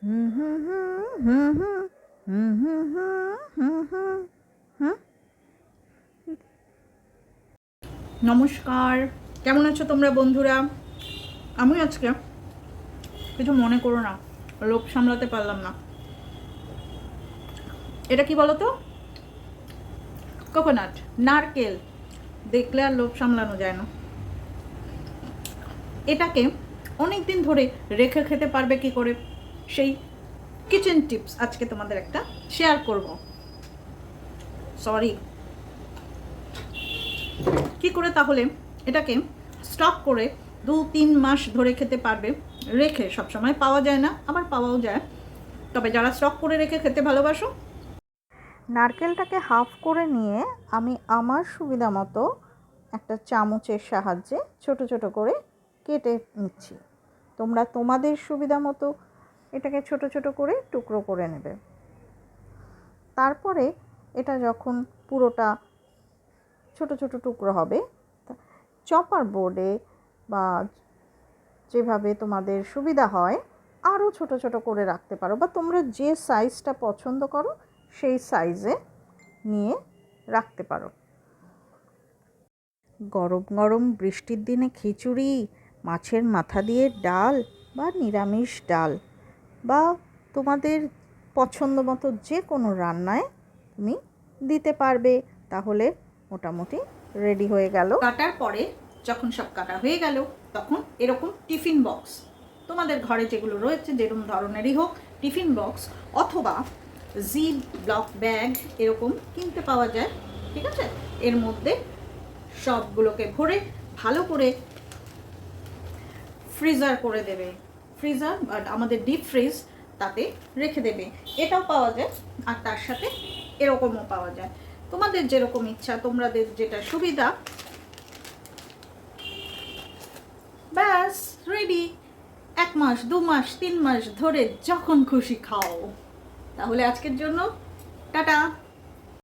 হুম হুম হুম হুম হুম হুম হুম হুম হুম হুম। নমস্কার, কেমন আছো তোমরা বন্ধুরা? আমি আজকে কিছু মনে করো না, লোভ সামলাতে পারলাম না। এটা কি বলো তো? কোকোনাট, নারকেল। দেখলে আর লোভ সামলানো যায় না। এটাকে অনেক দিন ধরে রেখে খেতে পারবে কি করে, সেই কিচেন টিপস আজকে তোমাদের একটা শেয়ার করব। সরি, কি করে তাহলে এটাকে স্টক করে 2-3 মাস ধরে খেতে পারবে। রেখে সবসময় পাওয়া যায় না, আবার পাওয়াও যায়, তবে যারা স্টক করে রেখে খেতে ভালোবাসো। নারকেলটাকে হাফ করে নিয়ে আমি আমার সুবিধা মতো একটা চামচের সাহায্যে ছোট ছোট করে কেটে নিচ্ছি। তোমরা তোমাদের সুবিধা মতো এটাকে ছোট ছোট করে টুকরো করে নেবে। তারপরে এটা যখন পুরোটা ছোট ছোট টুকরো হবে, চপার বোর্ডে বা যেভাবে তোমাদের সুবিধা হয় আরও ছোট ছোট করে রাখতে পারো, বা তোমরা যে সাইজটা পছন্দ করো সেই সাইজে নিয়ে রাখতে পারো। গরম গরম বৃষ্টির দিনে খিচুড়ি, মাছের মাথা দিয়ে ডাল বা নিরামিষ ডাল, বা তোমাদের পছন্দ মতো যে কোনো রান্নায় তুমি দিতে পারবে। তাহলে মোটামুটি রেডি হয়ে গেল। কাটার পরে যখন সব কাটা হয়ে গেল, তখন এরকম টিফিন বক্স, তোমাদের ঘরে যেগুলো রয়েছে যেরকম ধরনেরই হোক, টিফিন বক্স অথবা জিপ ব্লক ব্যাগ এরকম কিনতে পাওয়া যায়, ঠিক আছে? এর মধ্যে সবগুলোকে ভরে ভালো করে ফ্রিজার করে দেবে। ফ্রিজার বাট আমাদের ডিপ ফ্রিজ, তাতে রেখে দেবে। এটাও পাওয়া যায়, আর তার সাথে এরকমও পাওয়া যায়। তোমাদের যেরকম ইচ্ছা, তোমাদের যেটা সুবিধা, ব্যাস রেডি। 1 মাস, 2 মাস, 3 মাস ধরে যখন খুশি খাও। তাহলে আজকের জন্য টাটা।